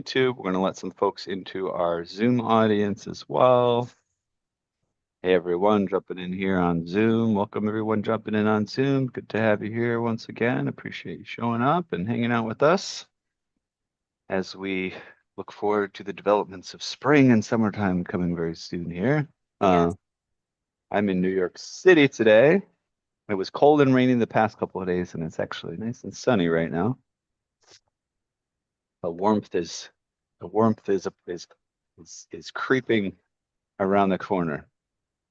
YouTube. We're going to let some folks into our Zoom audience as well. Hey, everyone, jumping in here on Zoom. Welcome, everyone, jumping in on Zoom. Good to have you here once again. Appreciate you showing up and hanging out with us as we look forward to the developments of spring and summertime coming very soon here. Yes. I'm in New York City today. It was cold and rainy the past couple of days, and it's actually nice and sunny right now. The warmth is is creeping around the corner.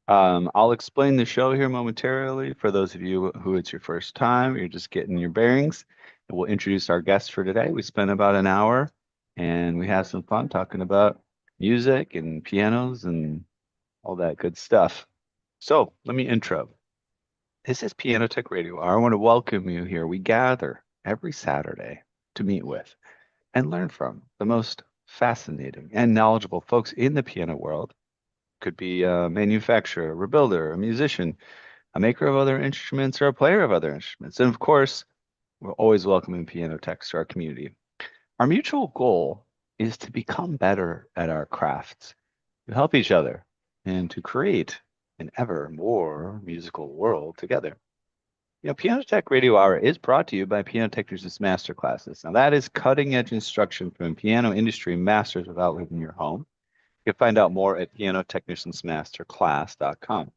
I'll explain the show here momentarily. For those of you who it's your first time, you're just getting your bearings. And we'll introduce our guest for today. We spent about an hour and we had some fun talking about music and pianos and all that good stuff. So let me intro. This is Piano Tech Radio. I want to welcome you here. We gather every Saturday to meet with and learn from the most fascinating and knowledgeable folks in the piano world. Could be a manufacturer, a rebuilder, a musician, a maker of other instruments, or a player of other instruments. And of course, we're always welcoming piano techs to our community. Our mutual goal is to become better at our crafts, to help each other, and to create an ever more musical world together. Piano Tech Radio Hour is brought to you by Piano Technicians Masterclasses. Now, that is cutting edge instruction from piano industry masters without leaving your home. You can find out more at pianotechniciansmasterclass.com.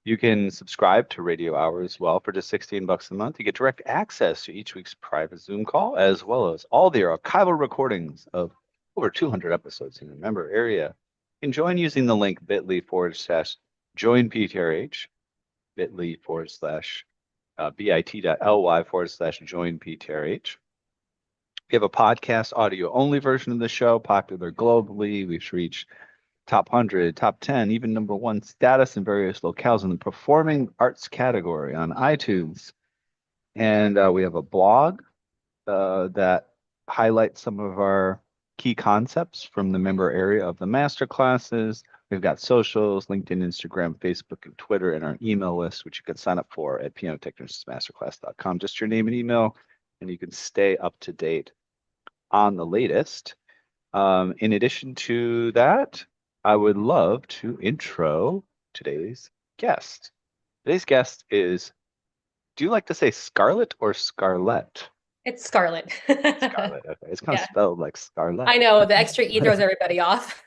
You can subscribe to Radio Hour as well for just 16 bucks a month. You get direct access to each week's private Zoom call, as well as all the archival recordings of over 200 episodes in the member area. You can join using the link bit.ly/joinptrh, bit.ly/joinptrh. We have a podcast audio only version of the show, popular globally. We've reached top 100, top 10, even number one status in various locales in the performing arts category on iTunes. And we have a blog that highlights some of our key concepts from the member area of the master classes. We've got socials, LinkedIn, Instagram, Facebook, and Twitter, and our email list, which you can sign up for at pianotechniciansmasterclass.com. Just your name and email, and you can stay up to date on the latest. In addition to that, I would love to intro today's guest. Today's guest is, do you like to say Scarlett or Scarlett? It's Scarlett. Scarlett, okay. It's kind of Yeah. spelled like Scarlett. I know the extra E throws everybody off.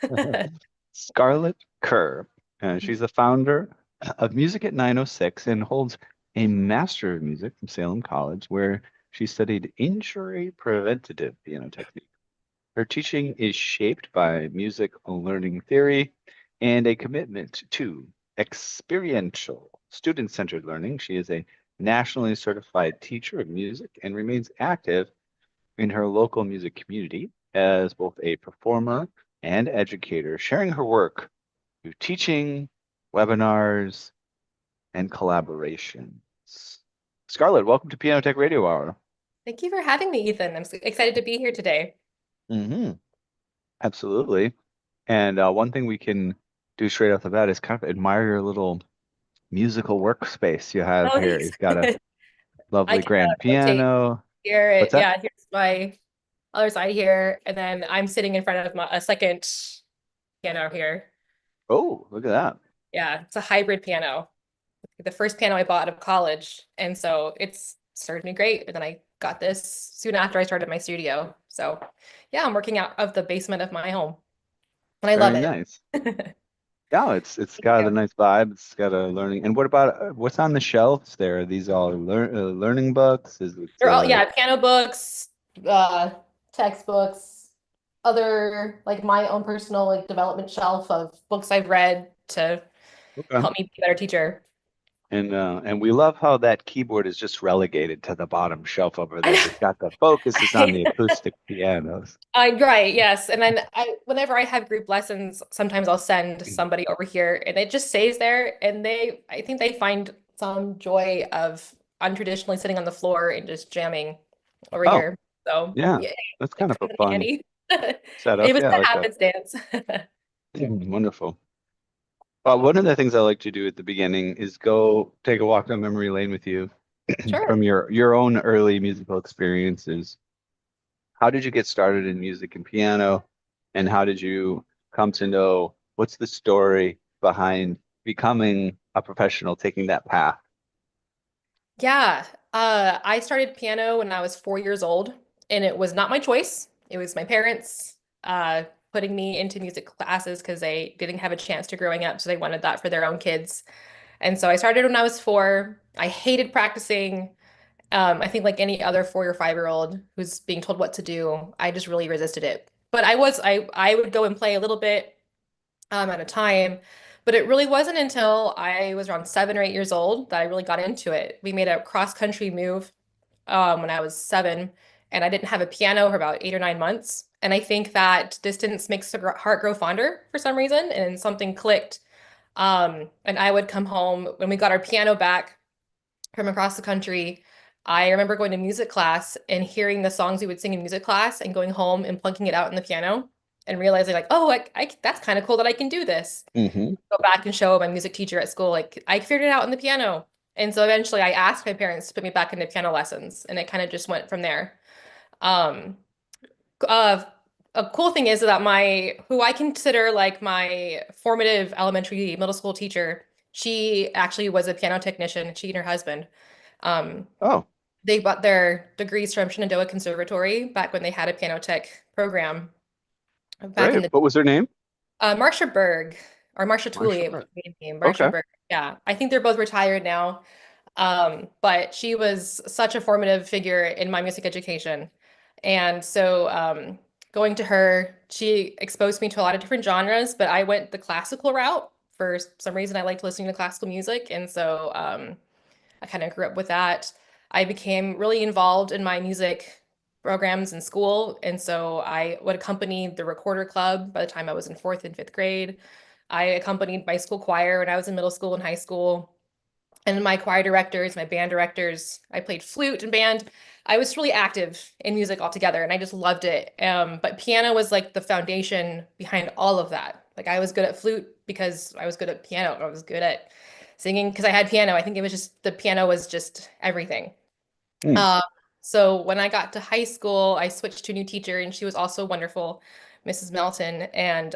Scarlette Kerr. She's the founder of Music at 906 and holds a Master of Music from Salem College, where she studied injury preventative piano technique. Her teaching is shaped by music learning theory and a commitment to experiential, student-centered learning. She is a nationally certified teacher of music and remains active in her local music community as both a performer and educator, sharing her work through teaching, webinars, and collaborations. Scarlett, welcome to Piano Tech Radio Hour. Thank you for having me, Ethan. I'm so excited to be here today. Mm-hmm. Absolutely. And one thing we can do straight off the bat is kind of admire your little musical workspace you have Oh, here. thanks. You've got a I lovely can grand rotate piano. here. What's that? Yeah, here's my other side here, and then I'm sitting in front of a second piano here. Oh, look at that. Yeah, it's a hybrid piano. The first piano I bought out of college, and so it's served me great. And then I got this soon after I started my studio. So yeah, I'm working out of the basement of my home, and I love Very it. nice. Yeah, it's got a nice vibe. It's got a learning. And what about what's on the shelves there? Are these all learning books? Is it They're all, yeah, piano books, uh, textbooks, other like my own personal like development shelf of books I've read to okay? help me be a better teacher. And we love how that keyboard is just relegated to the bottom shelf over I there. know. We've got the focus is on the acoustic pianos. Right, yes. And then whenever I have group lessons, sometimes I'll send somebody over here and it just stays there and I think they find some joy of untraditionally sitting on the floor and just jamming over Oh, here. So yeah, yeah, that's kind it of a comes in fun handy. setup. It was Yeah, I a like that. happenstance. Wonderful. One of the things I like to do at the beginning is go take a walk down memory lane with you Sure. from your own early musical experiences. How did you get started in music and piano? And how did you come to know what's the story behind becoming a professional, taking that path? Yeah, I started piano when I was 4 years old, and it was not my choice. It was my parents uh, putting me into music classes because they didn't have a chance to growing up, so they wanted that for their own kids. And so I started when I was 4. I hated practicing. I think like any other 4 or 5 year old who's being told what to do, I just really resisted it. But I would go and play a little bit at a time. But it really wasn't until I was around 7 or 8 years old that I really got into it. We made a cross-country move when I was 7, and I didn't have a piano for about 8 or 9 months. And I think that distance makes the heart grow fonder for some reason, and something clicked. And I would come home when we got our piano back from across the country. I remember going to music class and hearing the songs we would sing in music class and going home and plunking it out in the piano and realizing like, oh, that's kind of cool that I can do this. Hmm. Go back and show my music teacher at school, like I figured it out on the piano. And so eventually I asked my parents to put me back into piano lessons and it kind of just went from there. Um, uh, a cool thing is that who I consider like my formative elementary middle school teacher, she actually was a piano technician, she and her husband. Um, Oh, they got their degrees from Shenandoah Conservatory back when they had a piano tech program back in great. the What was her name? Marcia Berg or Marcia Tooley, Marsha it was Burke. her maiden name. Marcia Okay. Berg. Yeah, I think they're both retired now. But she was such a formative figure in my music education. And so going to her, she exposed me to a lot of different genres, but I went the classical route. For some reason, I liked listening to classical music. And so I kind of grew up with that. I became really involved in my music programs in school. And so I would accompany the recorder club by the time I was in fourth and fifth grade. I accompanied my school choir when I was in middle school and high school. And my choir directors, my band directors, I played flute and band. I was really active in music altogether, and I just loved it. But piano was like the foundation behind all of that. Like I was good at flute because I was good at piano. I was good at singing because I had piano. I think it was just the piano was just everything. Hmm. Um, so when I got to high school, I switched to a new teacher, and she was also wonderful, Mrs. Melton, and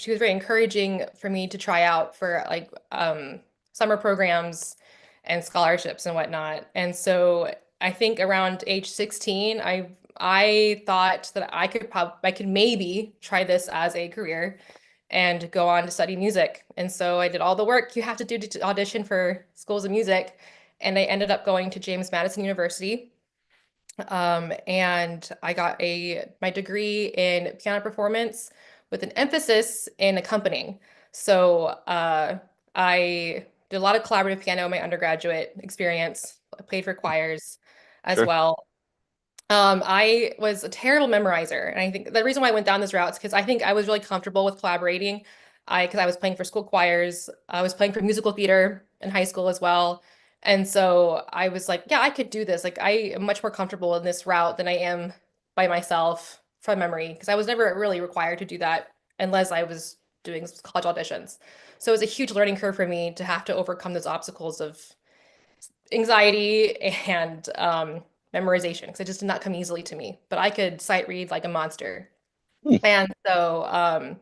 she was very encouraging for me to try out for like summer programs and scholarships and whatnot. And so I think around age 16, I thought that I could maybe try this as a career and go on to study music. And so I did all the work you have to do to audition for schools of music, and I ended up going to James Madison University. And I got my degree in piano performance with an emphasis in accompanying. So I did a lot of collaborative piano in my undergraduate experience. I played for choirs as Sure. well. I was a terrible memorizer, and I think the reason why I went down this route is because I think I was really comfortable with collaborating. Because I was playing for school choirs, I was playing for musical theater in high school as well, and so I was like, yeah, I could do this. Like, I am much more comfortable in this route than I am by myself from memory, because I was never really required to do that unless I was doing college auditions. So it was a huge learning curve for me to have to overcome those obstacles of anxiety and memorization because it just did not come easily to me. But I could sight read like a monster. Hmm. And so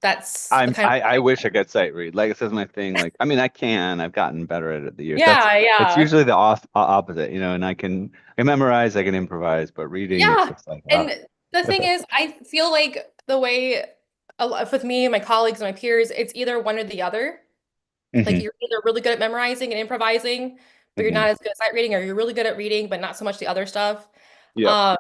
that's the kind of I wish I could sight read. Like it says my thing. Like I mean, I can. I've gotten better at it the years. yeah, That's yeah. usually the opposite, you know. And I memorize, I can improvise, but reading, it's Yeah. just like And the thing is, I feel like the way with me, my colleagues, and my peers, it's either one or the other. Like Hmm. you're either really good at memorizing and improvising, but you're Hmm. not as good at sight reading, or you're really good at reading, but not so much the other stuff. Yep. Um,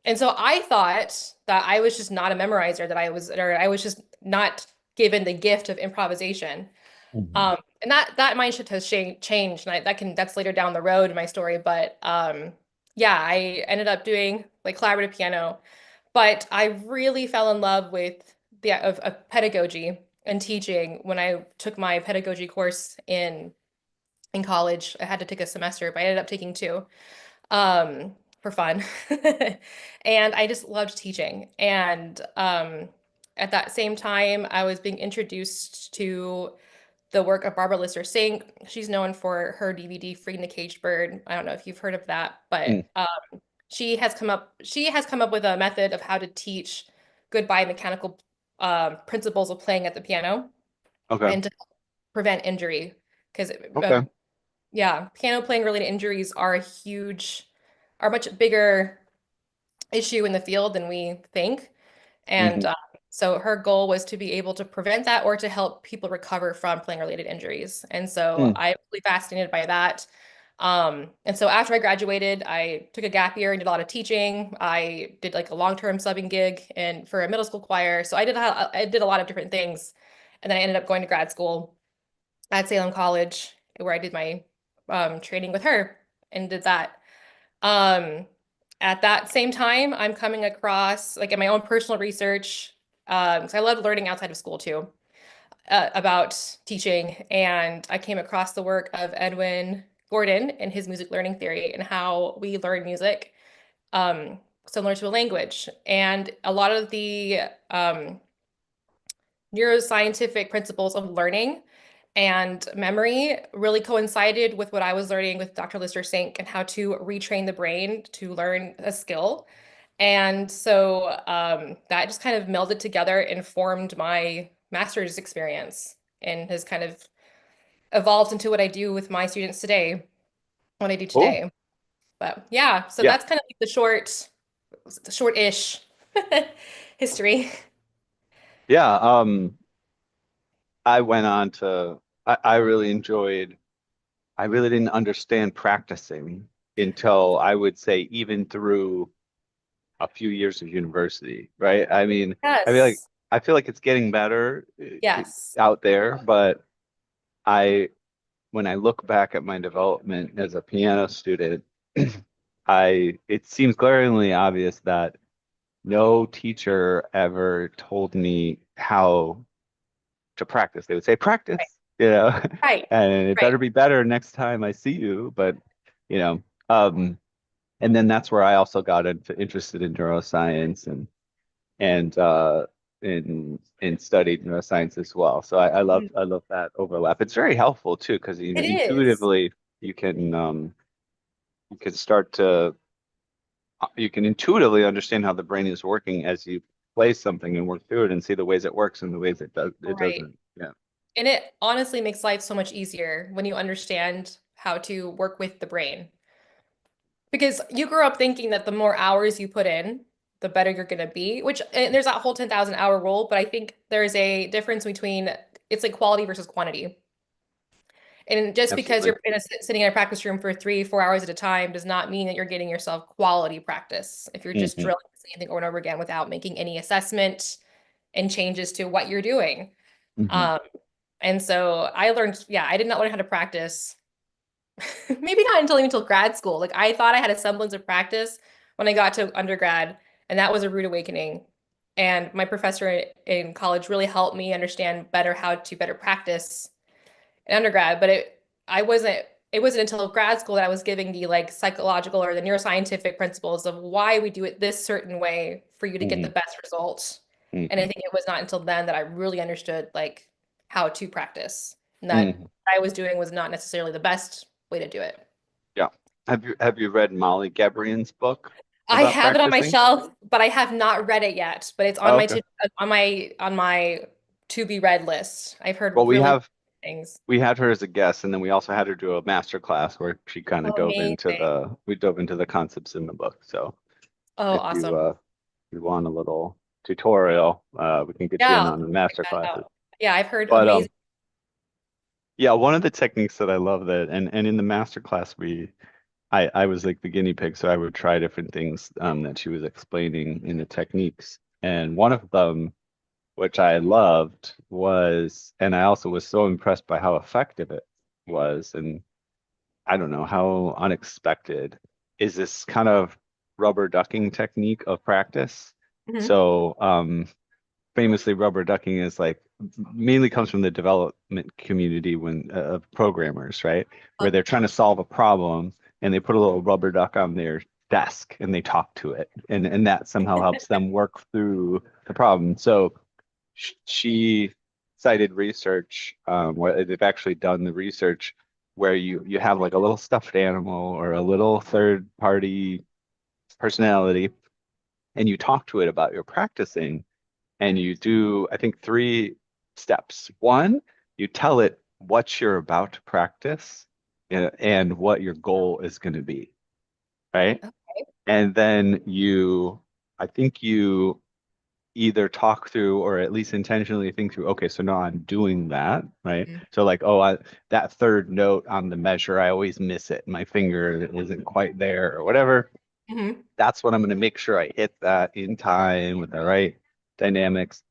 and so I thought that I was just not a memorizer, or I was just not given the gift of improvisation. Hmm. And that mindset has changed, and that's later down the road in my story. But yeah, I ended up doing like collaborative piano, but I really fell in love with of pedagogy and teaching when I took my pedagogy course in college. I had to take a semester, but I ended up taking two for fun. And I just loved teaching. And at that same time, I was being introduced to the work of Barbara Lister Sink. She's known for her DVD Freeing the Caged Bird. I don't know if you've heard of that, but she has come up with a method of how to teach good biomechanical principles of playing at the piano Okay. and to prevent injury. Because Okay. yeah, piano playing related injuries are much bigger issue in the field than we think. And Hmm. so her goal was to be able to prevent that or to help people recover from playing related injuries. And so Mm. I'm really fascinated by that. And so after I graduated, I took a gap year and did a lot of teaching. I did like a long-term subbing gig and for a middle school choir. So I did a lot of different things. And then I ended up going to grad school at Salem College where I did my training with her and did that. Um, at that same time, I'm coming across, like in my own personal research, so I love learning outside of school too, about teaching. And I came across the work of Edwin Gordon and his music learning theory and how we learn music, similar to a language. And a lot of the neuroscientific principles of learning and memory really coincided with what I was learning with Dr. Lister Sink and how to retrain the brain to learn a skill. And so that just kind of melded together and formed my master's experience and has kind of evolved into what I do with my students today, what I do Cool. today. But yeah, so Yeah. that's kind of like the short-ish history. Yeah. I went on to, I really enjoyed, I really didn't understand practicing until I would say even through a few years of university, right? I feel like Yes. I feel like it's getting better Yes. out there, but I when I look back at my development as a piano student, I it seems glaringly obvious that no teacher ever told me how to practice. They would say Right. practice, you know, Right. and it Right. better be better next time I see you. But you know, and then that's where I also got interested in neuroscience and and studied neuroscience as well. So Mhm. I love that overlap. It's very helpful too because you know It is. intuitively you you can start to you can intuitively understand how the brain is working as you play something and work through it and see the ways it works and the ways it Right. doesn't. Yeah. And it honestly makes life so much easier when you understand how to work with the brain. Because you grew up thinking that the more hours you put in, the better you're going to be, which and there's that whole 10,000 hour rule, but I think there's a difference between it's like quality versus quantity. And just because Absolutely. you're sitting in a practice room for 3, 4 hours at a time does not mean that you're getting yourself quality practice. If you're just Hmm. drilling the same thing over and over again without making any assessment and changes to what you're doing. Hmm. Um, and so I learned, yeah, I did not learn how to practice. Maybe not until grad school. Like I thought I had a semblance of practice when I got to undergrad, and that was a rude awakening. And my professor in college really helped me understand better how to better practice in undergrad, but it wasn't until grad school that I was giving the like psychological or the neuroscientific principles of why we do it this certain way for you to get the Hmm. best results. And I Hmm. think it was not until then that I really understood like how to practice. And that Hmm. what I was doing was not necessarily the best way to do it. Yeah. Have you read Molly Gabrian's book I about have it on my practicing? shelf, but I have not read it yet. But it's on Oh, my okay. on my to be read list. I've Well, heard really good things. we had her as a guest, and then we also had her do a master class where she kind of Oh, dove into amazing. we dove into the concepts in the book. So Oh, awesome. if you want a little tutorial, we can get you Yeah, in I'll on the check master that classes. out. Yeah, I've heard But amazing. yeah, one of the techniques that I love that, and in the master class I was like the guinea pig, so I would try different things that she was explaining in the techniques, and one of them, which I loved, was, and I also was so impressed by how effective it was, and I don't know how unexpected is this kind of rubber ducking technique of practice. Mhm. So, famously, rubber ducking is like mainly comes from the development community when of programmers, right? Where they're trying to solve a problem and they put a little rubber duck on their desk and they talk to it, and that somehow helps them work through the problem. So she cited research where they've actually done the research where you have like a little stuffed animal or a little third party personality and you talk to it about your practicing and you do, I think, three steps. One, you tell it what you're about to practice and what your goal is going to be, right? Okay. And then I think you either talk through or at least intentionally think through, okay, so now I'm doing that, right? Mhm. So like, oh, that third note on the measure, I always miss it. My finger isn't quite there or whatever. Mhm. That's what I'm going to make sure I hit that in time with the right dynamics.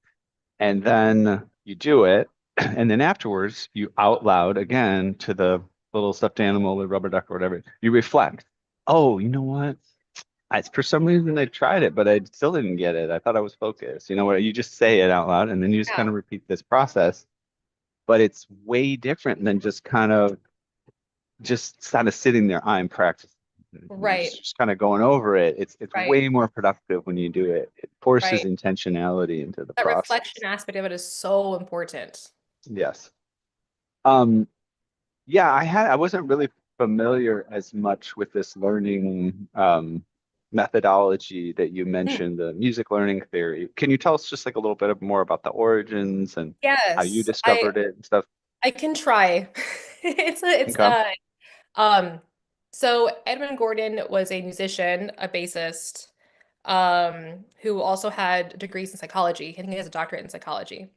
And then you do it. And then afterwards, you out loud again to the little stuffed animal, the rubber duck or whatever, you reflect. Oh, you know what? For some reason I tried it, but I still didn't get it. I thought I was focused. You know what? You just say it out loud and then you just Yeah. kind of repeat this process, but it's way different than just kind of sitting there. I'm practicing. You're Right. just kind of going over it. It's Right. way more productive when you do it. It forces Right. intentionality into the That reflection process. aspect of it is so important. Yes. Um, yeah, I wasn't really familiar as much with this learning methodology that you Mm. mentioned, the music learning theory. Can you tell us just like a little bit more about the origins and how you Yes, discovered it and stuff? I can try. It's Okay. um so Edwin Gordon was a musician, a bassist, who also had degrees in psychology. I think he has a doctorate in psychology.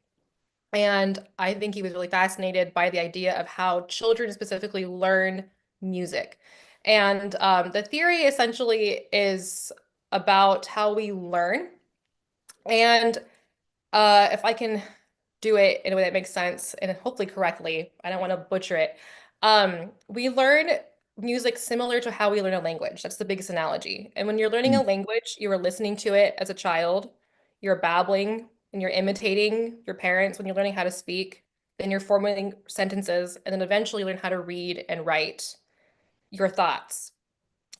And I think he was really fascinated by the idea of how children specifically learn music. And the theory essentially is about how we learn. And if I can do it in a way that makes sense and hopefully correctly, I don't want to butcher it. We learn music similar to how we learn a language. That's the biggest analogy. And when you're learning a Mm, language, you are listening to it as a child, you're babbling and you're imitating your parents when you're learning how to speak, then you're forming sentences, and then eventually learn how to read and write your thoughts.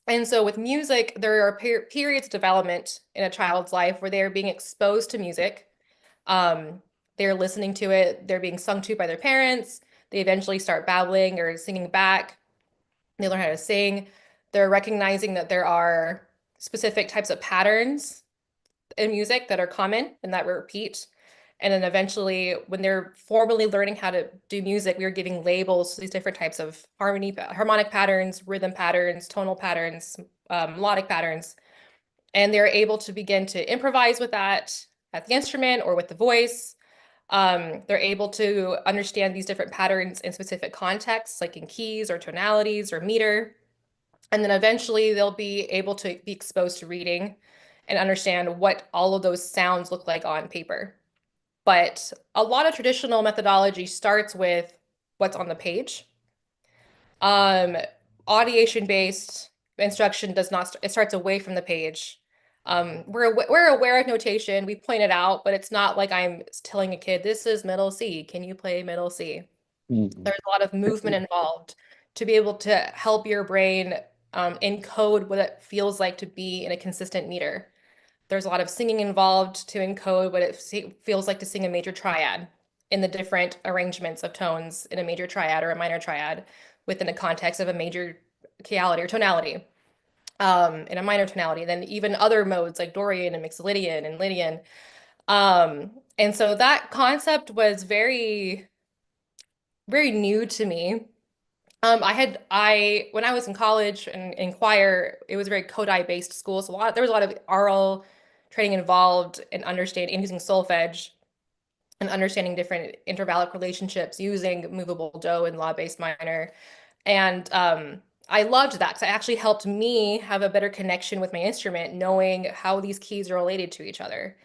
And so with music, there are periods of development in a child's life where they are being exposed to music. Um, they're listening to it, they're being sung to by their parents. They eventually start babbling or singing back. They learn how to sing. They're recognizing that there are specific types of patterns in music that are common and that we repeat. And then eventually, when they're formally learning how to do music, we are giving labels to these different types of harmonic patterns, rhythm patterns, tonal patterns, melodic patterns. And they're able to begin to improvise with that at the instrument or with the voice. They're able to understand these different patterns in specific contexts, like in keys or tonalities or meter. And then eventually they'll be able to be exposed to reading and understand what all of those sounds look like on paper. But a lot of traditional methodology starts with what's on the page. Um, Audiation-based instruction does not, it starts away from the page. We're aware of notation, we point it out, but it's not like I'm telling a kid, this is middle C, can you play middle C? mhm, There's a lot of movement involved to be able to help your brain encode what it feels like to be in a consistent meter. There's a lot of singing involved to encode what it feels like to sing a major triad in the different arrangements of tones in a major triad or a minor triad within the context of a major keyality or tonality, in a minor tonality, then even other modes like Dorian and Mixolydian and Lydian. And so that concept was very, very new to me. When I was in college and in choir, it was a very Kodai based school. So there was a lot of oral training involved in understanding and using solfege and understanding different intervallic relationships using movable do and law based minor. And I loved that because it actually helped me have a better connection with my instrument, knowing how these keys are related to each other.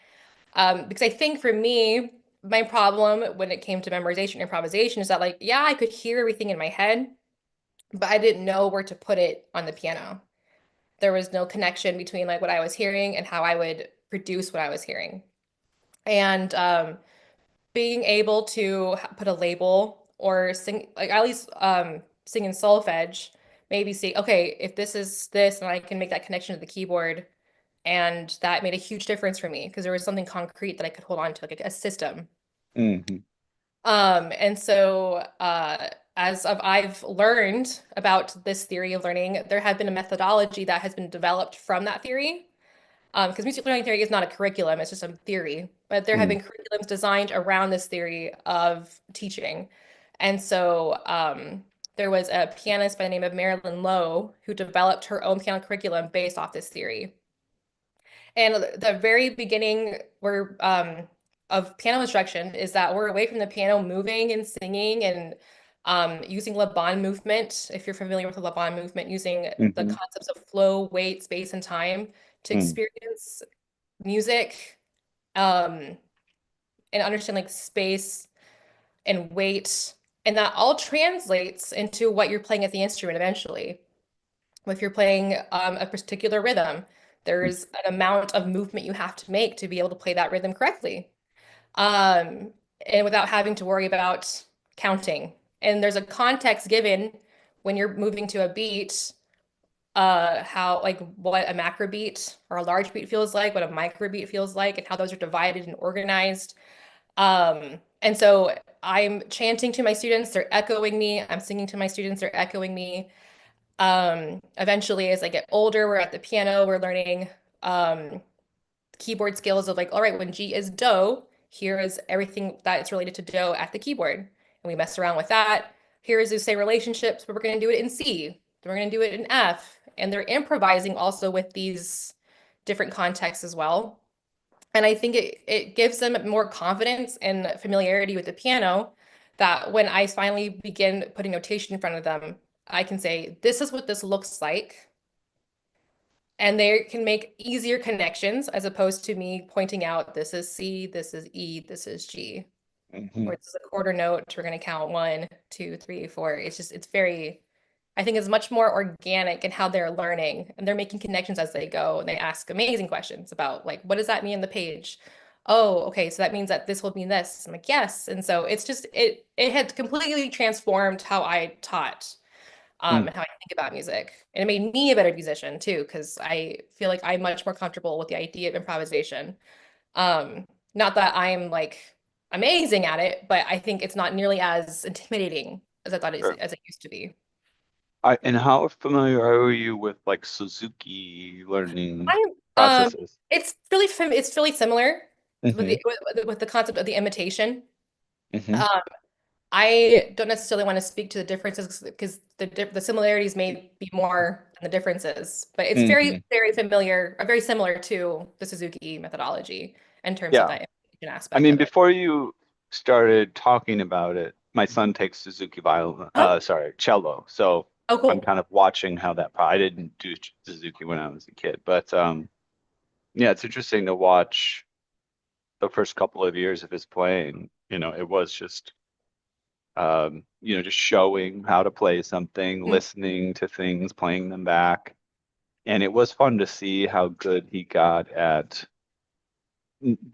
Because I think for me, my problem when it came to memorization and improvisation is that, like, yeah, I could hear everything in my head, but I didn't know where to put it on the piano. There was no connection between like what I was hearing and how I would produce what I was hearing. And being able to put a label or sing, like at least sing in solfege, maybe see, okay, if this is this, and I can make that connection to the keyboard. And that made a huge difference for me because there was something concrete that I could hold on to, like a system. mhm, And so I've learned about this theory of learning, there have been a methodology that has been developed from that theory. Because music learning theory is not a curriculum, it's just a theory. But there have Mm, been curriculums designed around this theory of teaching. And so there was a pianist by the name of Marilyn Lowe who developed her own piano curriculum based off this theory. And the very beginning of piano instruction is that we're away from the piano moving and singing and using Le Bon movement. If you're familiar with the Le Bon movement, using the mhm, concepts of flow, weight, space, and time to mm, experience music um, and understand like space and weight. And that all translates into what you're playing at the instrument eventually. If you're playing a particular rhythm, mm, there's an amount of movement you have to make to be able to play that rhythm correctly. Um, and without having to worry about counting. And there's a context given when you're moving to a beat, how like what a macro beat or a large beat feels like, what a micro beat feels like, and how those are divided and organized. And so I'm chanting to my students, they're echoing me. I'm singing to my students, they're echoing me. Eventually, as I get older, we're at the piano, we're learning um, keyboard skills of like, all right, when G is do, here is everything that is related to do at the keyboard. And we mess around with that. Here is, say, relationships, but we're going to do it in C. Then we're going to do it in F. And they're improvising also with these different contexts as well. And I think it gives them more confidence and familiarity with the piano that when I finally begin putting notation in front of them, I can say, this is what this looks like. And they can make easier connections as opposed to me pointing out this is C, this is E, this is G, mhm. or this is a quarter note. We're going to count one, two, three, four. It's very, I think it's much more organic in how they're learning and they're making connections as they go. And they ask amazing questions about like, what does that mean in the page? Oh, okay, so that means that this will mean this. I'm like, yes. And so it's just, it had completely transformed how I taught Mm, and how I think about music. And it made me a better musician too, because I feel like I'm much more comfortable with the idea of improvisation. Not that I'm like amazing at it, but I think it's not nearly as intimidating as I thought sure. as it used to be. And how familiar are you with like Suzuki learning I'm processes? it's really similar with Hmm, with the concept of the imitation. hmm, Um, I don't necessarily want to speak to the differences because the similarities may be more than the differences, but it's hmm. very familiar, or very similar to the Suzuki methodology in terms of Yeah. that imitation I aspect mean, of it. before you started talking about it, my son takes Suzuki violin, Huh? sorry, cello. So Oh, I'm cool. kind of watching how that, I didn't do Suzuki when I was a kid, but yeah, it's interesting to watch the first couple of years of his playing. It was just, just showing how to play something, Mm. listening to things, playing them back. And it was fun to see how good he got at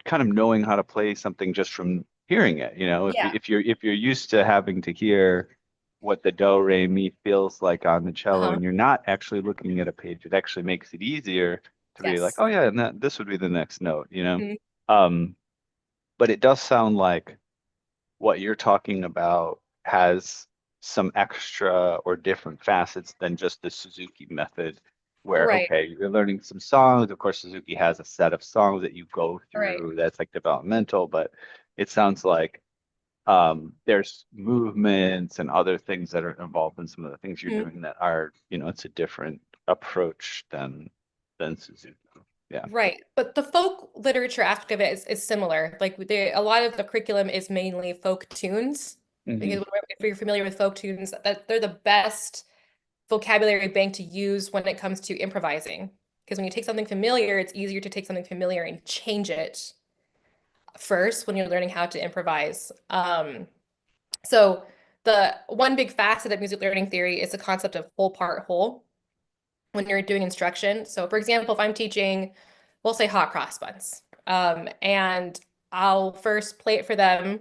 kind of knowing how to play something just from hearing it. Yeah. If you're used to having to hear what the do re mi feels like on the cello, Uh-huh. and you're not actually looking at a page, it actually makes it easier to be like, Yes. oh yeah, and this would be the next note. Mhm. Um, but it does sound like what you're talking about has some extra or different facets than just the Suzuki method, where, Right. okay, you're learning some songs. Of course, Suzuki has a set of songs that you go Right. through that's like developmental, but it sounds like there's movements and other things that are involved in some of the things you're Mhm. doing that are, it's a different approach than Suzuki. Yeah. Right. But the folk literature aspect of it is similar. Like a lot of the curriculum is mainly folk tunes. Hmm. Because if you're familiar with folk tunes, that they're the best vocabulary bank to use when it comes to improvising. Because when you take something familiar, it's easier to take something familiar and change it first when you're learning how to improvise. So the one big facet of music learning theory is the concept of whole part whole when you're doing instruction. So for example, if I'm teaching, we'll say hot cross buns, and I'll first play it for them.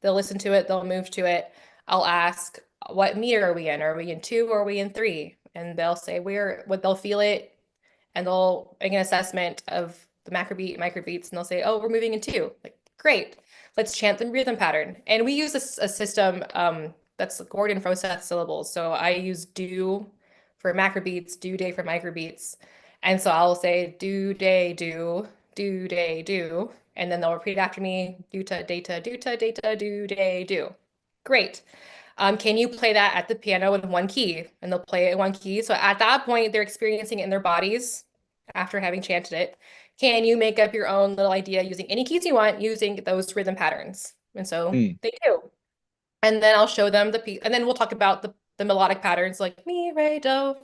They'll listen to it, they'll move to it. I'll ask, what meter are we in? Are we in two or are we in three? And they'll say they'll feel it and they'll make an assessment of the macrobeat, microbeats, and they'll say, oh, we're moving in two. Like, great. Let's chant the rhythm pattern. And we use a system that's Gordon Froseth syllables. So I use do for macrobeats, do day for microbeats. And so I'll say do day do day do, and then they'll repeat after me do ta data do day do. Great. Can you play that at the piano in one key? And they'll play it in one key. So at that point, they're experiencing it in their bodies after having chanted it. Can you make up your own little idea using any keys you want using those rhythm patterns? And so Mm, they do. And then I'll show them the piece, and then we'll talk about the melodic patterns like mi, re, do,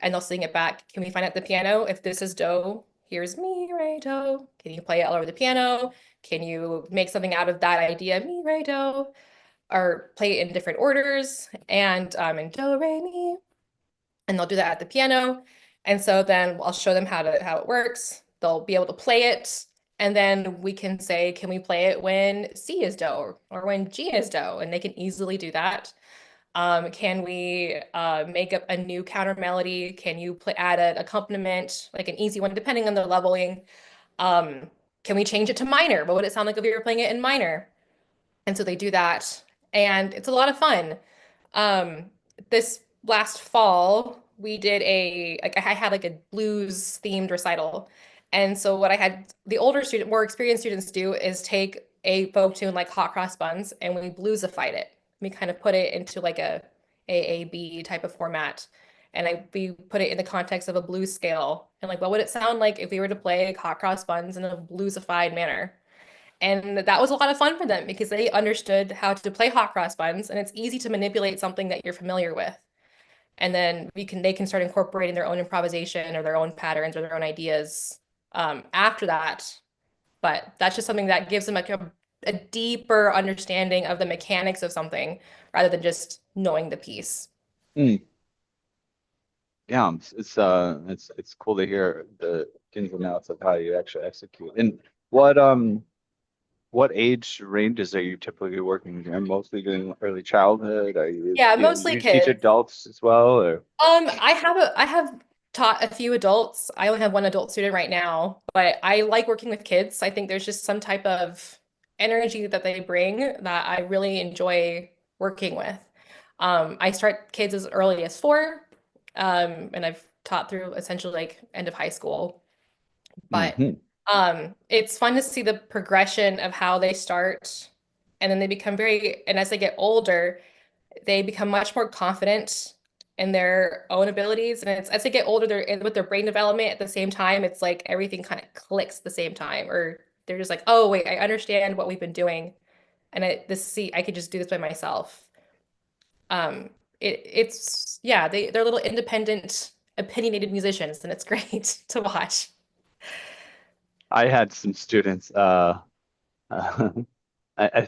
and they'll sing it back. Can we find out the piano? If this is do, here's mi, re, do. Can you play it all over the piano? Can you make something out of that idea, mi, re, do, or play it in different orders and in do, re, mi, and they'll do that at the piano. And so then I'll show them how it works. They'll be able to play it. And then we can say, can we play it when C is do or when G is do? And they can easily do that. Can we make up a new counter melody? Can you add an accompaniment, like an easy one, depending on the leveling? Um, can we change it to minor? What would it sound like if we were playing it in minor? And so they do that. And it's a lot of fun. Um, this last fall, we did I had like a blues themed recital. And so what I had the older student, more experienced students do is take a folk tune like Hot Cross Buns and we bluesified it. We kind of put it into like a AAB type of format. And we put it in the context of a blues scale. And like, what would it sound like if we were to play Hot Cross Buns in a bluesified manner? And that was a lot of fun for them because they understood how to play hot cross buns, and it's easy to manipulate something that you're familiar with. And then they can start incorporating their own improvisation or their own patterns or their own ideas after that. But that's just something that gives them a deeper understanding of the mechanics of something rather than just knowing the piece. mm. Yeah, it's cool to hear the ins and outs of how you actually execute. And what um what age ranges are you typically working with? Are you mostly doing early childhood? Are you, Yeah, you know, mostly you teach kids. adults as well, or I have taught a few adults. I only have one adult student right now, but I like working with kids. I think there's just some type of energy that they bring that I really enjoy working with. I start kids as early as 4, and I've taught through essentially like end of high school. But hmm. it's fun to see the progression of how they start, and then they become and as they get older they become much more confident in their own abilities. And it's as they get older, they're with their brain development at the same time. It's like everything kind of clicks at the same time, or they're just like, oh wait, I understand what we've been doing, and I could just do this by myself. Um, it's yeah, they're little independent, opinionated musicians, and it's great to watch. I had some students. I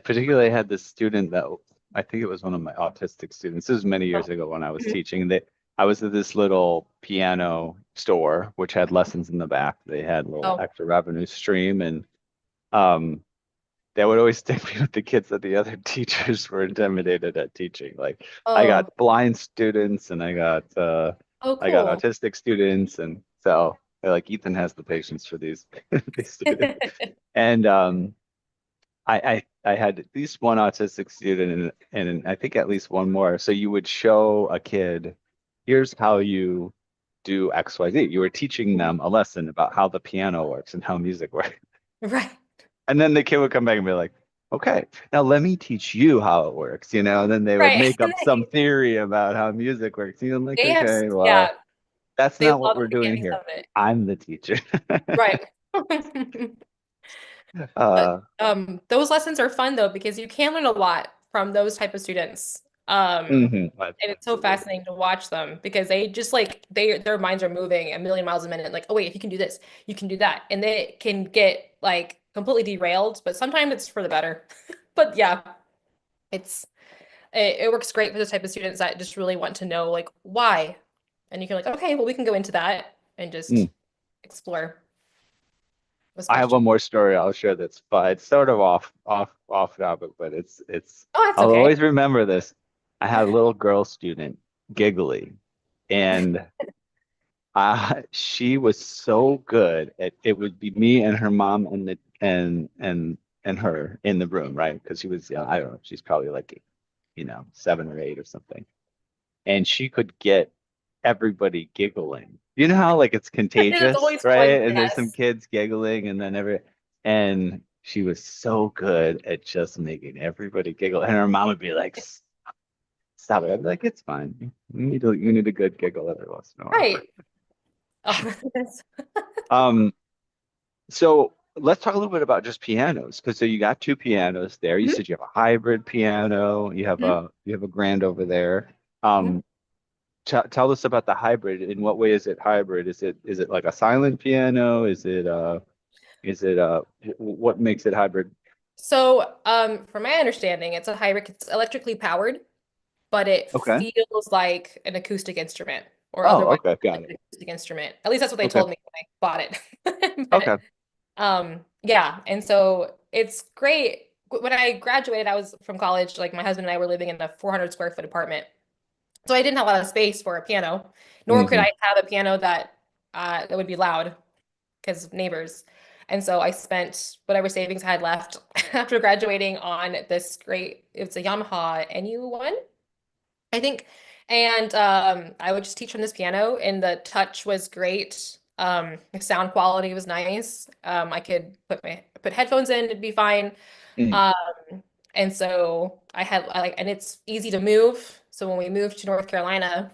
particularly had this student that I think it was one of my autistic students. This was many years Oh, ago when I was mhm. teaching. That I was at this little piano store which had lessons in the back. They had a little Oh, extra revenue stream, and um, they would always stick me with the kids that the other teachers were intimidated at teaching. Like I oh, got blind students and oh, I got cool. autistic students, and so they're like Ethan has the patience for these these students. And I had at least one autistic student and I think at least one more. So you would show a kid, here's how you do XYZ. You were teaching them a lesson about how the piano works and how music works. Right, And then the kid would come back and be like, okay, now let me teach you how it works, you know, and then they would right. make up some theory about how music works. You know, like, They have, okay, yeah, well, that's they not what love we're the doing mechanics here. of it. I'm the teacher. Right. But Uh, those lessons are fun though because you can learn a lot from those type of students. mhm, And it's so absolutely. fascinating to watch them because they just like their minds are moving a million miles a minute. Like, oh wait, if you can do this, you can do that, and they can get like completely derailed. But sometimes it's for the better. But yeah, it's it works great for the type of students that just really want to know like why, and you can like, okay, well we can go into that and Mm. just explore those I have one questions. more story I'll share that's fun. It's sort of off topic, but it's Oh, that's I'll okay. always remember this. I had a little girl student, Giggly, and she was so good at it would be me and her mom and her in the room, right? Because she was, yeah, I don't know, she's probably like, 7 or 8 or something. And she could get everybody giggling. You know how like it's It is contagious, always fun, right? And there's some yes. kids giggling and then and she was so good at just making everybody giggle. And her mom would be like, stop it. I'd be like, it's fine. You need a good giggle every once in a while. Right. Oh, Um, so let's talk a little bit about just pianos, because so you got two pianos there. You Mhm, said you have a hybrid piano, mhm, you have a grand over there. mhm. Um, tell us about the hybrid. In what way is it hybrid? Is it like a silent piano? Is it what makes it hybrid? So, from my understanding, it's a hybrid. It's electrically powered, but it Okay. feels like an acoustic instrument, or Oh, otherwise okay, got like it. an acoustic instrument. At least that's what they Okay. told me when I bought it. Okay. But yeah, and so it's great. When I graduated, I was from college. Like my husband and I were living in a 400 square foot apartment, so I didn't have a lot of space for a piano, nor could Hmm. I have a piano that would be loud because of neighbors. And so I spent whatever savings I had left after graduating on this great, it's a Yamaha NU1, I think. And I would just teach from this piano, and the touch was great. The sound quality was nice. I could put headphones in, it'd be fine. Mm. Um, and so I like, and it's easy to move. So when we moved to North Carolina,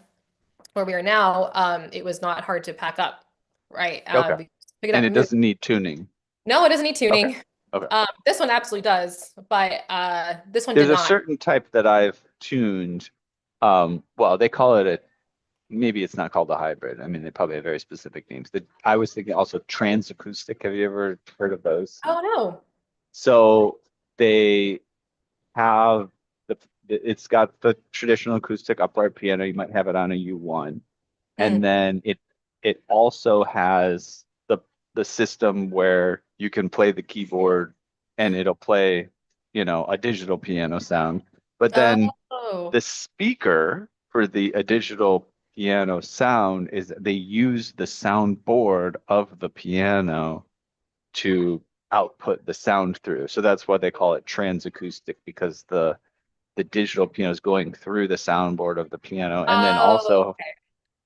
where we are now, it was not hard to pack up, right? Okay. We pick it And up, it move. doesn't need tuning. No, it doesn't need Okay. tuning. Okay. This one absolutely does, but this one There's did a not. certain type that I've tuned. Well, they call it a maybe it's not called a hybrid. I mean, they probably have very specific names. I was thinking also transacoustic. Have you ever heard of those? Oh no. So they have it's got the traditional acoustic upright piano. You might have it on a U1, and Mm. then it also has the system where you can play the keyboard and it'll play, a digital piano sound. But then Oh. the speaker for the a digital piano sound is they use the soundboard of the piano to output the sound through. So that's why they call it transacoustic, because the digital piano is going through the soundboard of the piano. And then Oh, also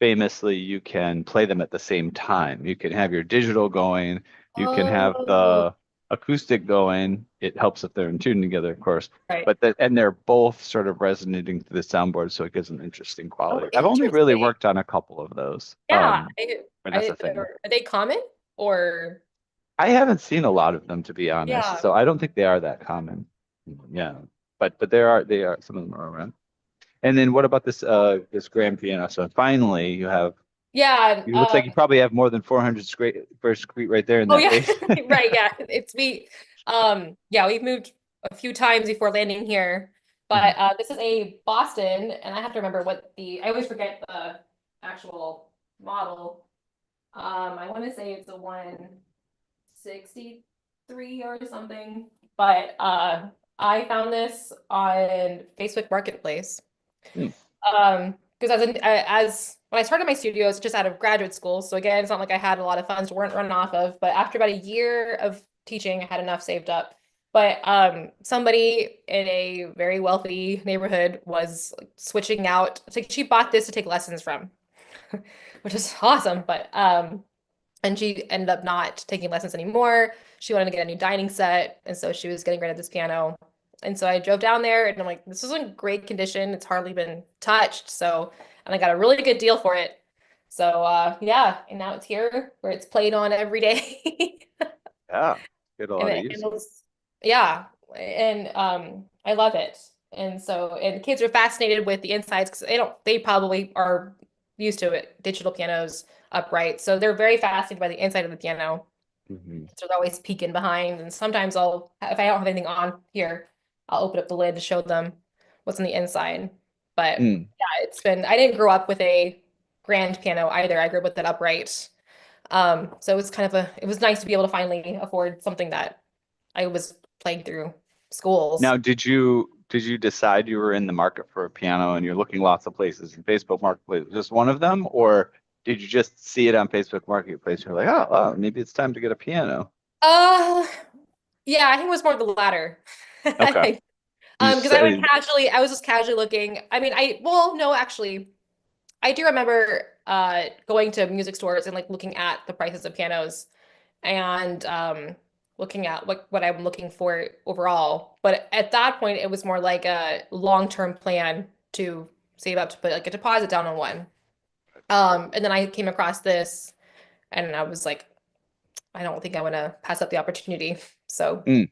famously, you can play them at the same time. You can have your digital going, you can have oh, the acoustic going. It helps if they're in tune together, of course. right. And they're both sort of resonating through the soundboard, so it gives an interesting Oh, quality. I've only really interesting. worked on a couple of those. Yeah. And that's the thing. Are they common or? I haven't seen a lot of them, to be honest, Yeah. so I don't think they are that common. Yeah, but they are some of them are around. And then what about this grand piano? So finally, Yeah. it looks like you probably have more than 400 first Crete right there in Oh that yeah. base. Right. Yeah. Yeah, we've moved a few times before landing here, Mhm. but this is a Boston, and I have to remember I always forget the actual model. I want to say it's a 163 or something, but I found this on Facebook Marketplace. Mm. Because as when I started my studio, it's just out of graduate school. So again, it's not like I had a lot of funds to run off of. But after about a year of teaching, I had enough saved up. But somebody in a very wealthy neighborhood was like, switching out. It's like she bought this to take lessons from, which is awesome. But and she ended up not taking lessons anymore. She wanted to get a new dining set, and so she was getting rid of this piano. And so I drove down there, and I'm like, this is in great condition. It's hardly been touched. So, and I got a really good deal for it. So, yeah, and now it's here where it's played on every day. Yeah, get a And lot of it use. handles, yeah, and I love it. And so, and kids are fascinated with the insides because they probably are used to it, digital pianos upright. So they're very fascinated by the inside of the piano. Hmm. So they're always peeking behind. And sometimes if I don't have anything on here, I'll open up the lid to show them what's on the inside. But Mm. yeah, I didn't grow up with a grand piano either. I grew up with an upright. So it was it was nice to be able to finally afford something that I was playing through schools. Now, did you decide you were in the market for a piano and you're looking lots of places in Facebook Marketplace? Just one of them, or did you just see it on Facebook Marketplace? You're like, oh, maybe it's time to get a piano. Uh, yeah, I think it was more the latter. Okay. You just Because I say, I was just casually looking. I mean, well, no, actually. I do remember going to music stores and like looking at the prices of pianos and looking at what I'm looking for overall. But at that point, it was more like a long-term plan to save up to put like a deposit down on one. And then I came across this and I was like, I don't think I want to pass up the opportunity. So Mm,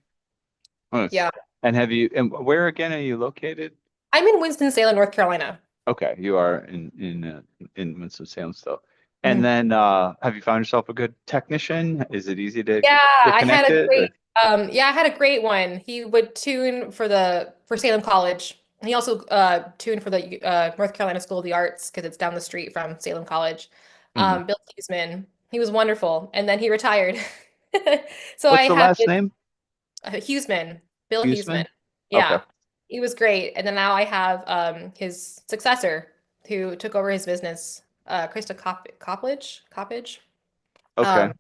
nice. yeah, And where again are you located? I'm in Winston-Salem, North Carolina. Okay, you are in Winston-Salem still. And Mhm. then have you found yourself a good technician? Is it easy to Yeah, get I had a connected great or yeah, I had a great one. He would tune for Salem College. He also tuned for the North Carolina School of the Arts because it's down the street from Salem College. Mhm. Bill Huseman. He was wonderful. And then he retired. So I What's the have last name? Huseman, Bill Huseman. Huseman? Okay. Yeah. He was great. And then now I have his successor who took over his business, Krista Coppage. Okay. Um,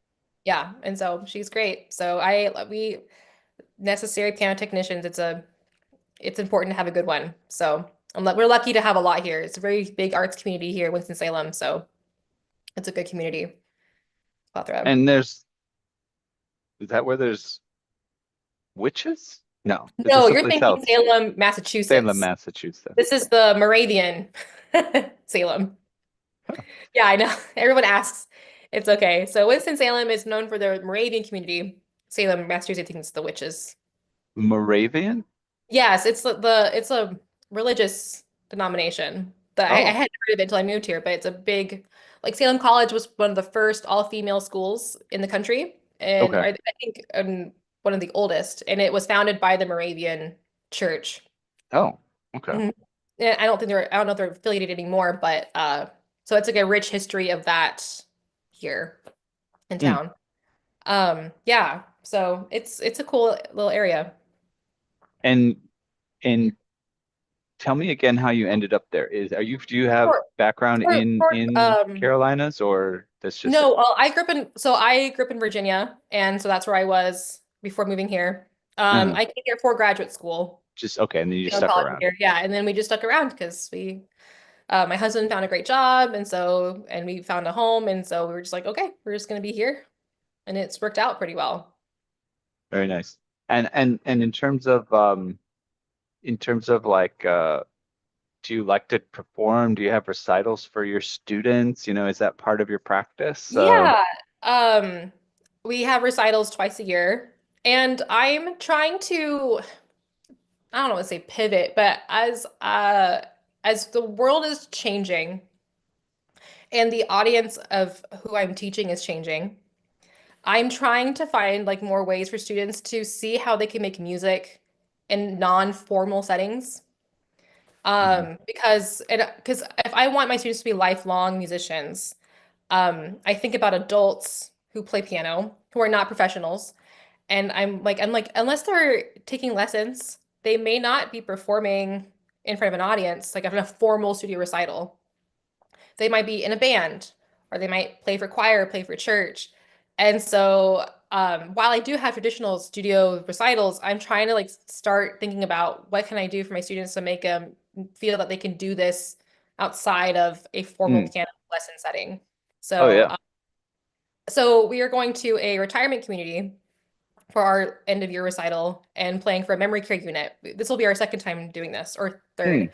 yeah, and so she's great. So we necessary piano technicians. It's important to have a good one. So we're lucky to have a lot here. It's a very big arts community here in Winston-Salem. So it's a good community plethora. And is that where there's witches? No. Is this No, you're someplace thinking else? Salem, Salem, Massachusetts. Massachusetts. This is the Moravian Salem. Yeah, I know. Everyone asks. It's okay. So Winston-Salem is known for their Moravian community. Salem, Massachusetts, I think it's the witches. Moravian? Yes, it's a religious denomination that I Oh, hadn't heard of it until I moved here, but it's a big like Salem College was one of the first all-female schools in the country, and okay. I think one of the oldest, and it was founded by the Moravian Church. Oh, okay. Mhm. Yeah, I don't know if they're affiliated anymore, but so it's like a rich history of that here in Hmm. town. Yeah, so it's a cool little area. And and tell me again how you ended up there. Do you have For, background in Carolinas or that's just No, well, I grew up in Virginia, and so that's where I was before moving here. uh I came here for graduate school, just okay, and then you on stuck college around. here, yeah, and then we just stuck around because my husband found a great job, and we found a home, and so we were just like, okay, we're just gonna be here, and it's worked out pretty well. Very nice. And in terms of like do you like to perform? Do you have recitals for your students? You know, is that part of your practice? Yeah, um, we have recitals twice a year, and I'm trying to, I don't want to say pivot, but as the world is changing. And the audience of who I'm teaching is changing. I'm trying to find like more ways for students to see how they can make music in non-formal settings. Mhm. Because if I want my students to be lifelong musicians, I think about adults who play piano who are not professionals, and I'm like unless they're taking lessons, they may not be performing in front of an audience like in a formal studio recital. They might be in a band or they might play for choir, play for church. And so while I do have traditional studio recitals, I'm trying to like start thinking about what can I do for my students to make them feel that they can do this outside of a formal Mm. piano lesson setting. Oh So, yeah. uh, so we are going to a retirement community for our end of year recital and playing for a memory care unit. This will be our second time doing this, or third. Mm.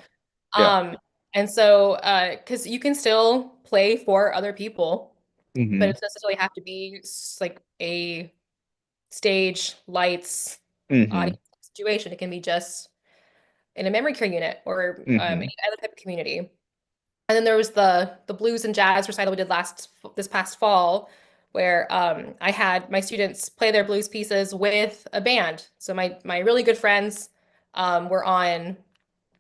Yeah. Um, and so, because you can still play for other people, but Hmm. it doesn't necessarily have to be like a stage, lights, Hmm. audience situation. It can be just in a memory care unit or Hmm. any other type of community. And then there was the blues and jazz recital we did this past fall, where I had my students play their blues pieces with a band. So my really good friends were on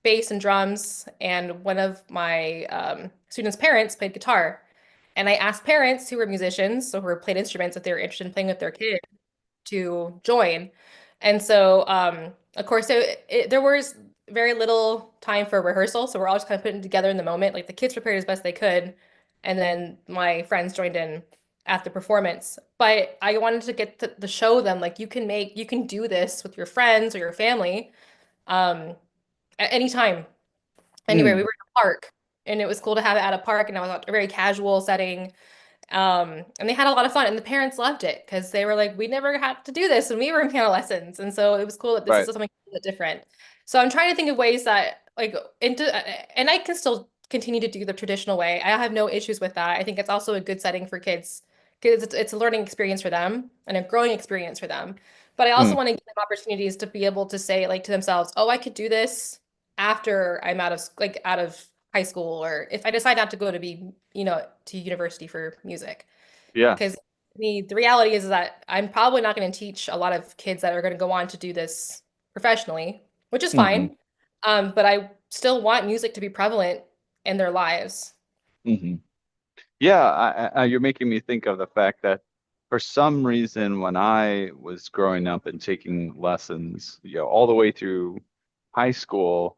bass and drums, and one of my students' parents played guitar. And I asked parents who were musicians, so who played instruments, if they were interested in playing with their kid to join. And so, of course, there was very little time for rehearsal, so we're all just kind of putting it together in the moment. Like the kids prepared as best they could, and then my friends joined in at the performance. But I wanted to get to show them like you can do this with your friends or your family. Um, at any time, anywhere. We Mm. were in a park and it was cool to have it at a park, and I was at a very casual setting. And they had a lot of fun, and the parents loved it because they were like, we never had to do this when we were in piano lessons. And so it was cool that this is Right. something a little bit different. So I'm trying to think of ways that like and I can still continue to do the traditional way. I have no issues with that. I think it's also a good setting for kids because it's a learning experience for them and a growing experience for them. But I also Mm, want to give them opportunities to be able to say like to themselves, oh, I could do this after I'm out of high school, or if I decide not to go to be, to university for music. yeah. Because the reality is that I'm probably not going to teach a lot of kids that are going to go on to do this professionally, which is Hmm. fine. But I still want music to be prevalent in their lives. Hmm. Yeah, you're making me think of the fact that for some reason, when I was growing up and taking lessons, all the way through high school,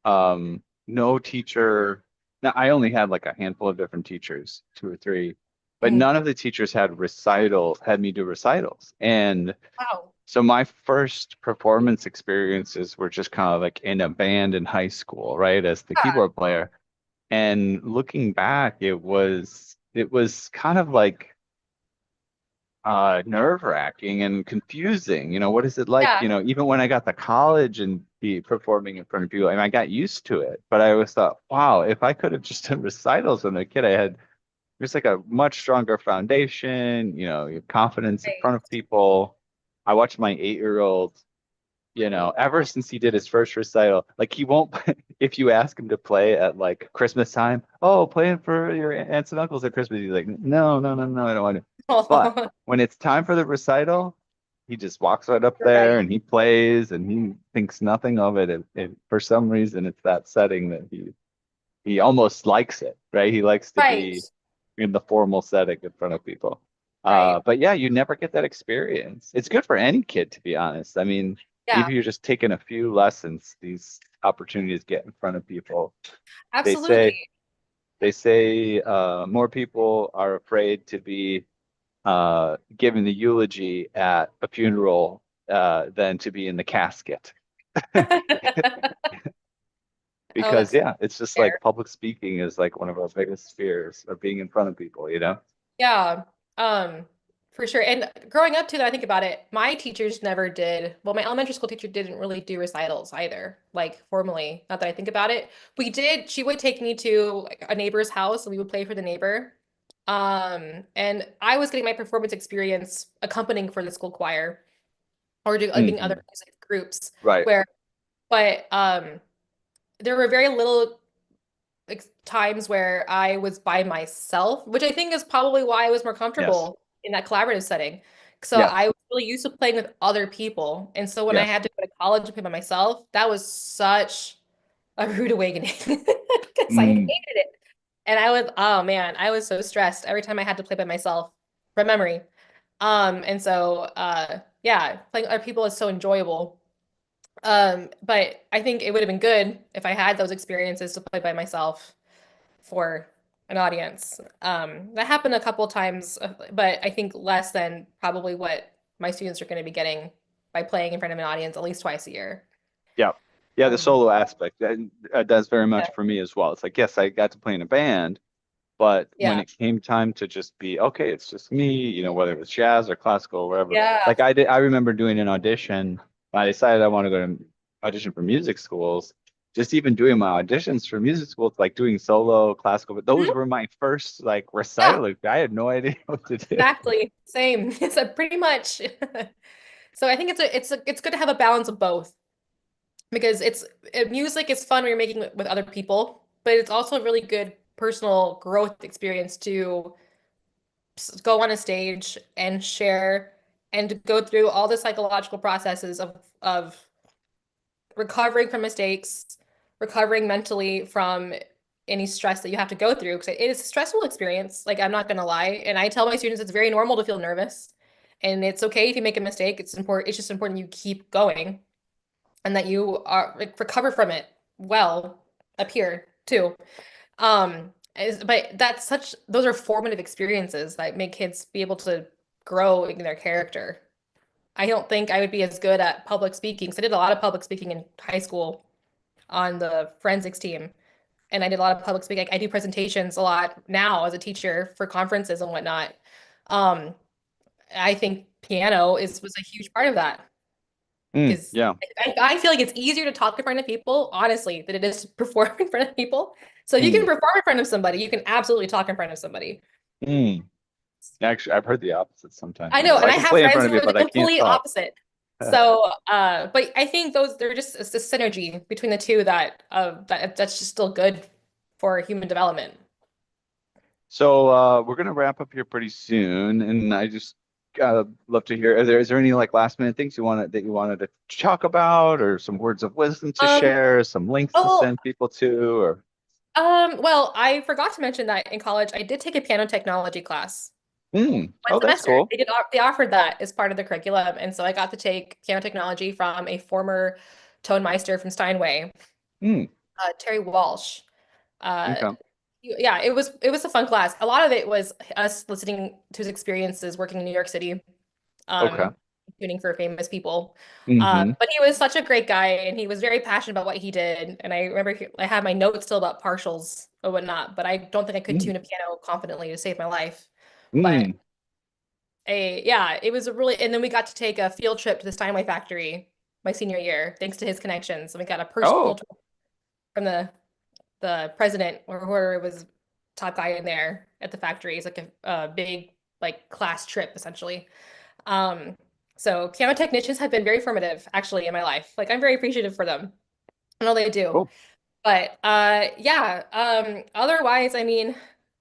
no teacher. Now, I only had like a handful of different teachers, two or three, but Mhm. none of the teachers had me do recitals. And Wow. so my first performance experiences were just kind of like in a band in high school, right, as the Yeah. keyboard player. And looking back, it was kind of like nerve-wracking and confusing. What is it like? Yeah. Even when I got to college and be performing in front of people, I got used to it. But I always thought, wow, if I could have just done recitals when a kid, I had just like a much stronger foundation, your confidence in Right. front of people. I watched my 8-year-old, ever since he did his first recital, like he won't, if you ask him to play at like Christmas time, oh, playing for your aunts and uncles at Christmas, he's like, no, no, no, no, I don't want to. But Oh, when it's time for the recital, he just walks right up you're there ready. and he plays and he thinks nothing of it. And for some reason, it's that setting that he almost likes it, right? He likes to Right. be in the formal setting in front of people. Right. But yeah, you never get that experience. It's good for any kid, to be honest. I mean, Yeah. even if you're just taking a few lessons, these opportunities get in front of people. They say Absolutely. they say more people are afraid to be giving the eulogy at a funeral than to be in the casket. Oh, Because that's yeah, it's just like fair. public speaking is like one of our biggest fears of being in front of people. Yeah, for sure. And growing up too, that I think about it, my teachers never did. Well, my elementary school teacher didn't really do recitals either, like formally. Not that I think about it. We did. She would take me to like, a neighbor's house, and we would play for the neighbor. And I was getting my performance experience accompanying for the school choir or doing other Hmm. music groups Right. where, but there were very little like times where I was by myself, which I think is probably why I was more Yes. comfortable in that collaborative setting. So I Yes. was really used to playing with other people. And so when I Yes. had to go to college and play by myself, that was such a rude awakening because I hated Mm. it. And I was, oh man, I was so stressed every time I had to play by myself from memory. And so yeah, playing with other people is so enjoyable. But I think it would have been good if I had those experiences to play by myself for an audience. That happened a couple of times, but I think less than probably what my students are going to be getting by playing in front of an audience at least twice a year. Yeah. Yeah, the Um, solo aspect that does very yeah, much for me as well. It's like, yes, I got to play in a band, but when yeah, it came time to just be, okay, it's just me, whether it was jazz or classical or whatever. yeah. Like I remember doing an audition. When I decided I want to go to audition for music schools. Just even doing my auditions for music schools, like doing solo classical, but those Mhm. were my first like Yeah, recital. Like, I had no idea what to do. exactly. Same. It's a pretty much. So I think it's good to have a balance of both because music is fun when you're making it with other people, but it's also a really good personal growth experience to go on a stage and share and to go through all the psychological processes of recovering from mistakes, recovering mentally from any stress that you have to go through because it is a stressful experience. Like I'm not gonna lie, and I tell my students it's very normal to feel nervous, and it's okay if you make a mistake. It's important. It's just important you keep going and that you are like, recover from it well up here too. But those are formative experiences that make kids be able to grow in their character. I don't think I would be as good at public speaking. So I did a lot of public speaking in high school on the forensics team. and I did a lot of public speaking. I do presentations a lot now as a teacher for conferences and whatnot. Um, I think piano is was a huge part of that because Yeah. I feel like it's easier to talk in front of people, honestly, than it is to perform in front of people. So if you can Mm, perform in front of somebody, you can absolutely talk in front of somebody. mm. Actually, I've heard the opposite sometimes. I know, People, and I I can have play in friends front who of you, are the but I can't complete talk. opposite. So, but I think those they're just it's the synergy between the two that that's just still good for human development. So we're gonna wrap up here pretty soon, and I just love to hear. Is there any like last minute things you wanted to talk about, or some words of wisdom to Um, share, some links to oh, send people to, or well, I forgot to mention that in college I did take a piano technology class. One oh, that's semester. cool. They offered that as part of the curriculum, and so I got to take piano technology from a former tone meister from Steinway, Hmm. Terry Walsh. Uh, Okay. yeah, it was a fun class. A lot of it was us listening to his experiences working in New York City, Okay. um, tuning for famous people. Mm-hmm. But he was such a great guy, and he was very passionate about what he did. And I remember I had my notes still about partials or whatnot, but I don't think I could Mm. tune a piano confidently to save my life. But Mm. yeah, it was a really, and then we got to take a field trip to the Steinway factory my senior year, thanks to his connections. And we got a personal Oh, tour from the president or whoever was top guy in there at the factory. It's like a big like class trip essentially. Um, so piano technicians have been very formative actually in my life. Like I'm very appreciative for them. I know they do. cool. But yeah, otherwise, I mean,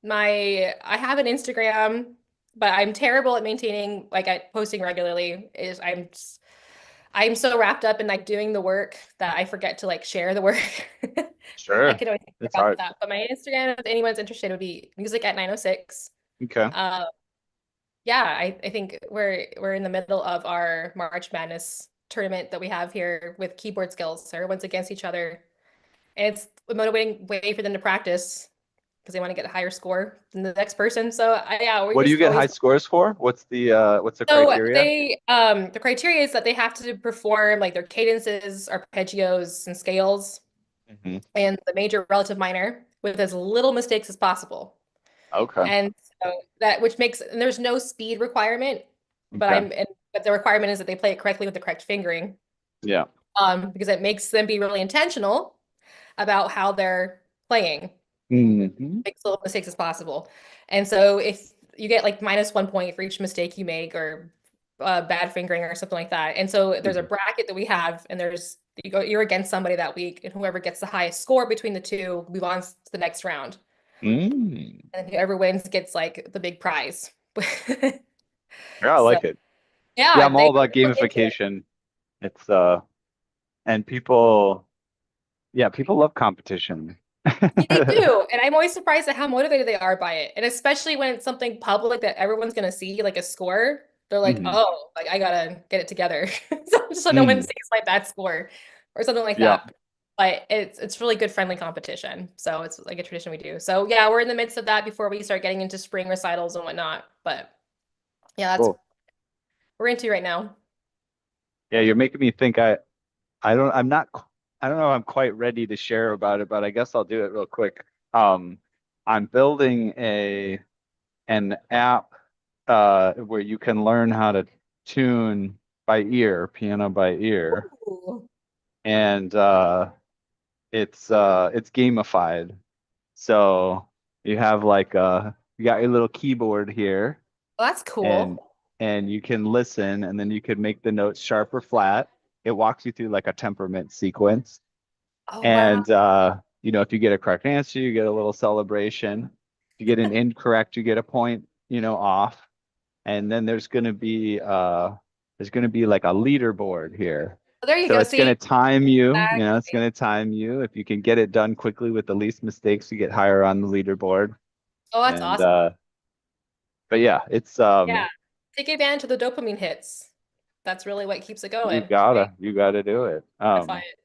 my I have an Instagram, but I'm terrible at maintaining like at posting regularly. Is I'm so wrapped up in like doing the work that I forget to like share the work. I Sure. could always think It's about hard. that. But my Instagram, if anyone's interested, would be music at 906. Okay. Uh, yeah, I think we're in the middle of our March Madness tournament that we have here with keyboard skills. So everyone's against each other. And it's a motivating way for them to practice because they want to get a higher score than the next person. So yeah, we're What do you just get high always scores for? What's the so criteria? they the criteria is that they have to perform like their cadences, arpeggios, and scales, Hmm. and the major, relative, minor with as little mistakes as possible. Okay. And so that which makes and there's no speed requirement, but Okay. but the requirement is that they play it correctly with the correct fingering. Yeah. Because it makes them be really intentional about how they're playing, Hmm. make as little mistakes as possible. And so if you get like -1 point for each mistake you make or bad fingering or something like that. And so there's a Hmm. bracket that we have, and you're against somebody that week, and whoever gets the highest score between the two move on to the next round. Mm. And whoever wins gets like the big prize. Yeah, I So like it. Yeah, yeah, I'm they all about look into it. gamification. It's and people, yeah, people love competition. Yeah, they do. And I'm always surprised at how motivated they are by it. And especially when it's something public that everyone's going to see, like a score, they're like, Hmm. oh, like I gotta get it together. So no one Mm. sees my bad score or something like Yeah. that. But it's really good friendly competition. So it's like a tradition we do. So yeah, we're in the midst of that before we start getting into spring recitals and whatnot. But yeah, that's Cool. we're into right now. Yeah, you're making me think I don't I'm not qu- I don't know if I'm quite ready to share about it, but I guess I'll do it real quick. Um, I'm building a an app where you can learn how to tune by ear, piano by ear, Ooh. and it's gamified. So you have like you got your little keyboard here, Well, that's and cool. and you can listen, and then you could make the notes sharp or flat. It walks you through like a temperament sequence. Oh wow. And if you get a correct answer, you get a little celebration. If you get an incorrect, you get a point, off. And then there's gonna be like a leaderboard here. Well, there you So go. it's gonna See, time you, it's exactly. gonna time you. If you can get it done quickly with the least mistakes, you get higher on the leaderboard. Oh, that's And awesome. but yeah, it's Yeah. Take advantage of the dopamine hits. That's really what keeps it you going, right? gotta do it. Modify it.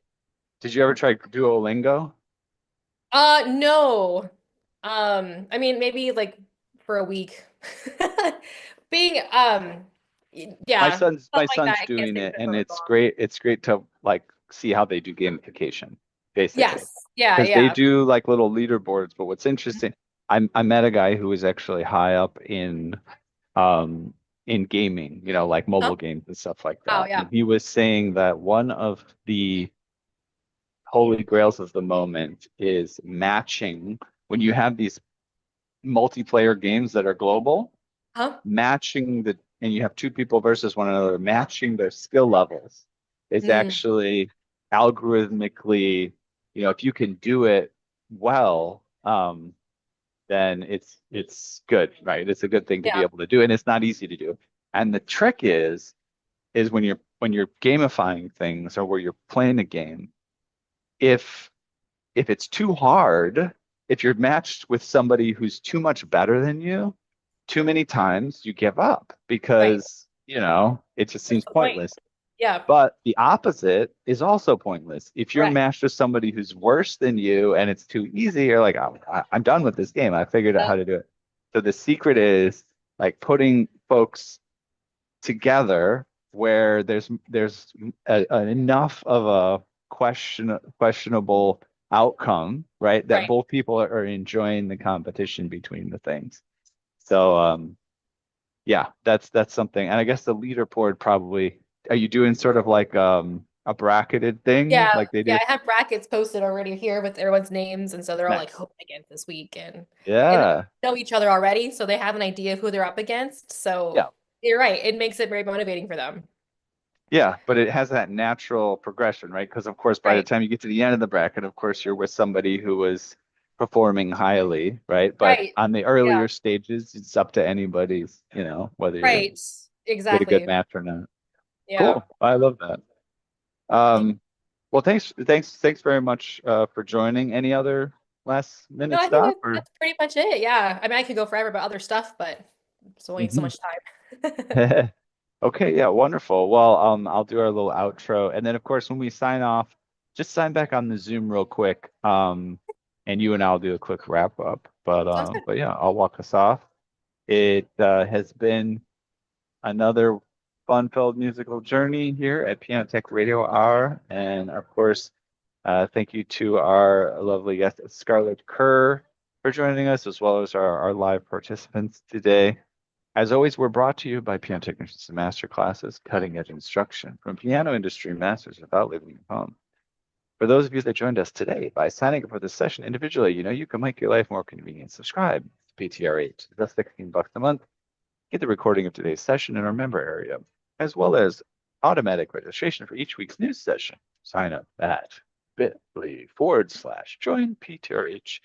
Did you ever try Duolingo? No. I mean, maybe like for a week. Being, My yeah, son's stuff my like that. son's I can't doing stay it, with it and for it's long. great. It's great to like see how they do gamification. basically. Yes. Yeah, Because they yeah. do like little leaderboards. But what's interesting, I met a guy who was actually high up um in gaming, like Huh? mobile games and stuff like Wow, that. yeah. And he was saying that one of the holy grails of the moment is matching when you have these multiplayer games that are global, Huh? matching and you have two people versus one another, matching their skill levels is Mm, actually algorithmically, if you can do it well, then it's good, right? It's a good thing to be yeah, able to do, and it's not easy to do. And the trick is when you're gamifying things or where you're playing a game, if it's too hard, if you're matched with somebody who's too much better than you, too many times you give up right. because, it just What's seems the point? pointless. Yeah, But the opposite is also pointless. If you're correct. matched with somebody who's worse than you and it's too easy, you're like, I'm done with this game. I figured out Yeah, how to do it. So the secret is like putting folks together where there's enough of a questionable outcome, right? That right. both people are enjoying the competition between the things. So yeah, that's something. And I guess the leaderboard probably, are you doing sort of like a bracketed thing Yeah, like they yeah, do? I have brackets posted already here with everyone's names, and so they're all like Nice. hoping against this week, and Yeah. they know each other already, so they have an idea who they're up against. Yeah. So you're right, it makes it very motivating for them. Yeah, but it has that natural progression, right? Because of course, by the Right, time you get to the end of the bracket, of course, you're with somebody who was performing highly, right? But right, on the yeah, earlier stages, it's up to anybody's, whether you right, get a good exactly. match or not. Yeah. Cool. I love that. Um, well, thanks very much for joining. Any other last No, minute I think stuff or? that's pretty much it. Yeah, I mean, I could go forever about other stuff, but it's only so Mhm. much time. Okay, yeah, wonderful. Well, I'll do our little outro, and then of course when we sign off, just sign back on the Zoom real quick, and you and I'll do a quick wrap up. But Sounds good. yeah, I'll walk us off. It has been another fun-filled musical journey here at Piano Tech Radio Hour, and of course, thank you to our lovely guest Scarlette Kerr for joining us, as well as our live participants today. As always, we're brought to you by Piano Technicians and Master Classes, cutting edge instruction from piano industry masters without leaving your home. For those of you that joined us today by signing up for this session individually, you can make your life more convenient. Subscribe to PTRH. That's $16 a month. Get the recording of today's session in our member area, as well as automatic registration for each week's news session. Sign up at bit.ly/join PTRH.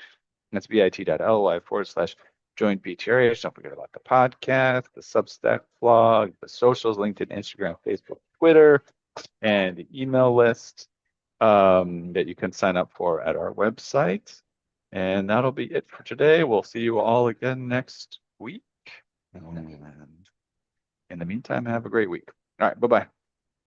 That's bit.ly/join PTRH. Don't forget about the podcast, the Substack blog, the socials, LinkedIn, Instagram, Facebook, Twitter, and the email list that you can sign up for at our website. And that'll be it for today. We'll see you all again next week. And in the meantime, have a great week. All right, bye-bye.